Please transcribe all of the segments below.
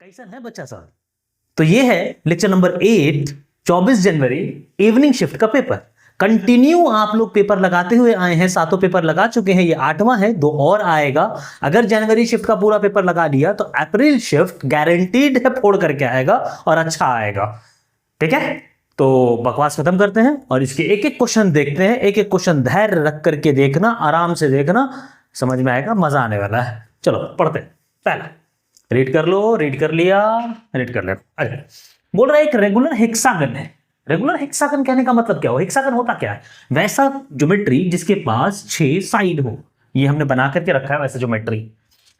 कैसा है बच्चा साहब? तो ये है लेक्चर नंबर 8, 24 जनवरी इवनिंग शिफ्ट का पेपर। कंटिन्यू आप लोग पेपर लगाते हुए आए हैं, 7 पेपर लगा चुके हैं, ये 8वां है, 2 और आएगा। अगर जनवरी शिफ्ट का पूरा पेपर लगा लिया तो अप्रैल शिफ्ट गारंटीड है फोड़ करके आएगा और अच्छा आएगा। ठीक है, तो बकवास खत्म करते हैं और इसके एक एक क्वेश्चन देखते हैं। एक एक क्वेश्चन धैर्य रख करके देखना, आराम से देखना, समझ में आएगा, मजा आने वाला है। चलो पढ़ते हैं। पहला रीड कर लो, रीड कर लिया, रीड कर लिया। अच्छा, बोल रहा है एक रेगुलर हेक्सागन है। रेगुलर हेक्सागन कहने का मतलब क्या हो? हेक्सागन होता क्या है? वैसा ज्योमेट्री जिसके पास 6 साइड हो। ये हमने बना करके रखा है वैसा ज्योमेट्री।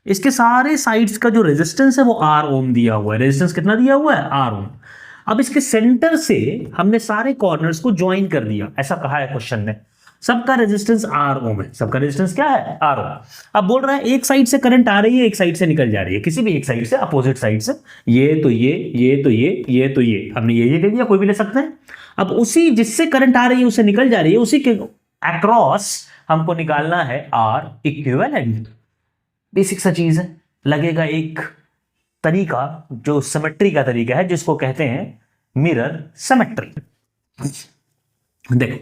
इसके सारे साइड्स का जो रेजिस्टेंस है वो R ओम दिया हुआ है। रेजिस्टेंस कितना दिया हुआ है? R ओम। अब इसके सेंटर से हमने सारे कॉर्नर्स को ज्वाइन कर दिया, ऐसा कहा है क्वेश्चन ने। सबका रेजिस्टेंस R ओम है। सबका रेजिस्टेंस क्या है? R ओम। अब बोल रहा है एक साइड से करंट आ रही है, एक साइड से निकल जा रही है, किसी भी एक साइड से, अपोजिट साइड से। ये तो ये तो ये तो ये, हमने ये ले लिया, कोई भी ले सकते हैं। अब उसी जिससे करंट आ रही है, उससे निकल जा रही है, उसी के अक्रॉस हमको निकालना है R इक्विवेलेंट। बेसिक सा चीज है। लगेगा एक तरीका जो सिमेट्री का तरीका है, जिसको कहते हैं मिरर सिमेट्री। देखो,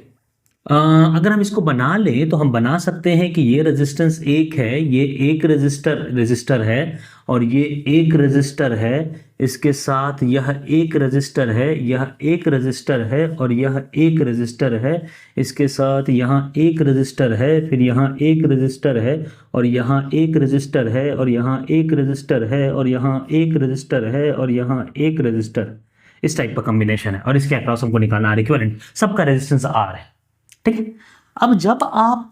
अगर हम इसको बना लें तो हम बना सकते हैं कि ये रेजिस्टेंस 1 है, ये एक रेजिस्टर है, और ये एक रेजिस्टर है। इसके साथ यह एक रेजिस्टर है, यह एक रेजिस्टर है, और यह एक रेजिस्टर है। इसके साथ यहाँ एक रेजिस्टर है, फिर यहाँ एक रेजिस्टर है, और यहाँ एक रेजिस्टर है, और यहाँ एक रेजिस्टर है, और यहाँ एक रेजिस्टर है, और यहाँ एक रेजिस्टर। इस टाइप का कॉम्बिनेशन है, और इसके अक्रॉस हमको निकालना R इक्विवेलेंट। सबका रेजिस्टेंस R है। ठीक है, अब जब आप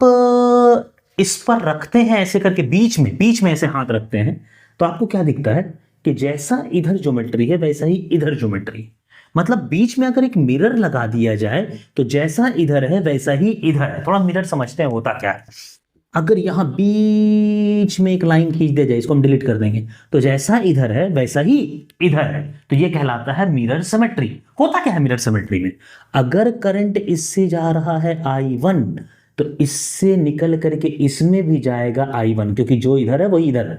इस पर रखते हैं ऐसे करके, बीच में ऐसे हाथ रखते हैं, तो आपको क्या दिखता है कि जैसा इधर ज्योमेट्री है वैसा ही इधर ज्योमेट्री। मतलब बीच में अगर एक मिरर लगा दिया जाए तो जैसा इधर है वैसा ही इधर है। थोड़ा मिरर समझते हैं होता क्या है। अगर यहां बीच में एक लाइन खींच दिया जाए, इसको हम डिलीट कर देंगे, तो जैसा इधर है वैसा ही इधर है, तो ये कहलाता है मिरर सिमेट्री। होता क्या है मिरर सिमेट्री में? अगर करंट इससे जा रहा है I1, तो इससे निकल करके इसमें भी जाएगा I1, क्योंकि जो इधर है वही इधर है,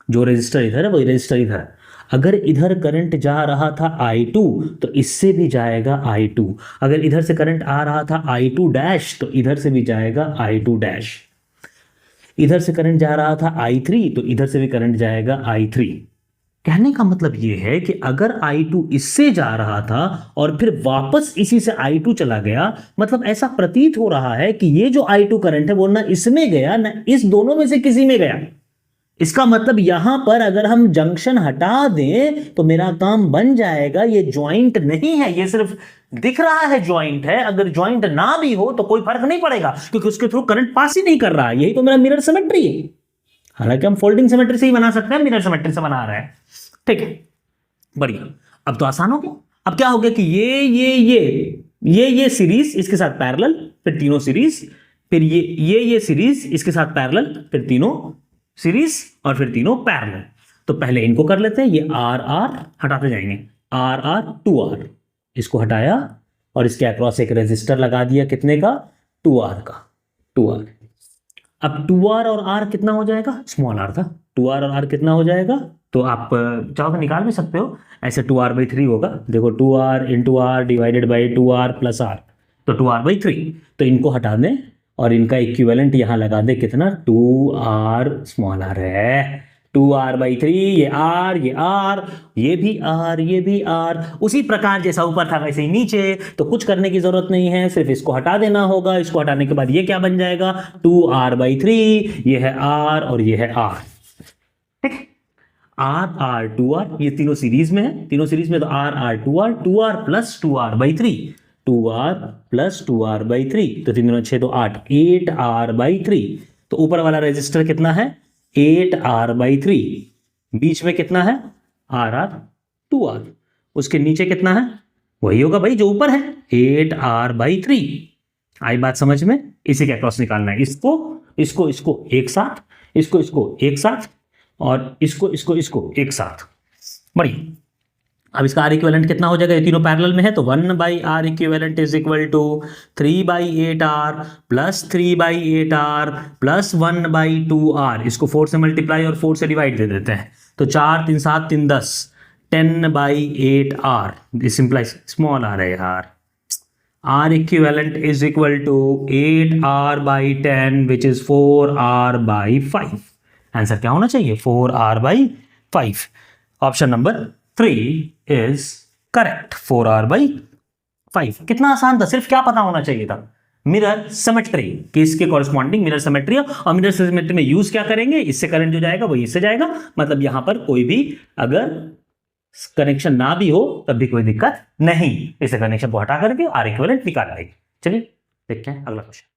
जो रजिस्टर इधर है वही रजिस्टर इधर है। अगर इधर करंट जा रहा था I2, तो इससे भी जाएगा I2। अगर इधर से करंट आ रहा था I2 डैश, तो इधर से भी जाएगा I2 डैश। इधर से करंट जा रहा था I3, तो इधर से भी करंट जाएगा I3। कहने का मतलब यह है कि अगर I2 इससे जा रहा था और फिर वापस इसी से I2 चला गया, मतलब ऐसा प्रतीत हो रहा है कि ये जो I2 करंट है वो ना इसमें गया ना इस दोनों में से किसी में गया। इसका मतलब यहां पर अगर हम जंक्शन हटा दें तो मेरा काम बन जाएगा। ये ज्वाइंट नहीं है, ये सिर्फ दिख रहा है ज्वाइंट है। अगर ज्वाइंट ना भी हो तो कोई फर्क नहीं पड़ेगा, क्योंकि उसके थ्रू करंट पास ही नहीं कर रहा है। यही तो मेरा मिरर सिमेट्री है। हालांकि हम फोल्डिंग सिमेट्री से ही बना सकते हैं, मिरर सिमेट्री से बना रहे हैं। ठीक है, बढ़िया। अब तो आसान हो गया। अब क्या हो गया कि ये सीरीज इसके साथ पैरेलल, फिर तीनों सीरीज, फिर ये सीरीज इसके साथ पैरेलल, फिर तीनों सीरीज, और फिर तीनों पैरेलल। तो पहले इनको कर लेते हैं। ये R हटाते जाएंगे, R 2R, इसको हटाया और इसके अक्रॉस एक रेजिस्टर लगा दिया। कितने का? 2R का। 2R। अब 2R और R कितना हो जाएगा? स्मॉल r था। 2R और R कितना हो जाएगा? तो आप चाहो तो निकाल भी सकते हो, ऐसे 2R/3 होगा। देखो 2R into R divided by 2R plus R, तो 2R/3। तो इनको हटा दें और इनका इक्विवेलेंट यहां लगा दे। कितना? 2R स्मॉल r है। 2R/3, ये R, ये R, ये भी R, ये भी R। उसी प्रकार जैसा ऊपर था वैसे ही नीचे। तो कुछ करने की जरूरत नहीं है, सिर्फ इसको हटा देना होगा। इसको हटाने के बाद ये क्या बन जाएगा? 2R/3, ये है R और ये है R। ठीक है, R 2R, ये तीनों सीरीज में है। तीनों सीरीज में तो R 2R, 2R plus 2R/3, 2R plus 2R/3, तो 3 6 तो 8, 8R/3। तो ऊपर वाला रेजिस्टर कितना है? 8R/3। बीच में कितना है? R 2R। उसके नीचे कितना है? वही होगा भाई जो ऊपर है, 8R/3। आई बात समझ में? इसी के अक्रॉस निकालना है। इसको एक साथ, इसको एक साथ, और इसको एक साथ। बढ़िया। अब इसका R इक्विवेलेंट कितना हो जाएगा? ये तीनों पैरेलल में है, तो 1/R equivalent is equal to 3/8R plus 3/8R plus 1/2R। इसको 4 से मल्टीप्लाई और 4 से डिवाइड दे देते हैं, तो 4 3 7 3 10, 10/8r, this implies small r है यार. R equivalent is equal to 8r/10 which is 4r/5. Answer क्या होना चाहिए? 4r/5. Option number 3 is correct. 4r/5. कितना आसान था, सिर्फ क्या पता होना चाहिए था? मिरर सिमेट्री, कि इसके कॉरस्पॉन्डिंग मिरर सिमेट्री है, और मिरर सिमेट्री में यूज क्या करेंगे? इससे करंट जो जाएगा वो इससे जाएगा, मतलब यहां पर कोई भी अगर कनेक्शन ना भी हो तब भी कोई दिक्कत नहीं, इसे कनेक्शन को हटा करके आर इक्विवेलेंट निकाल लेंगे. चलिए देखते हैं अगला क्वेश्चन.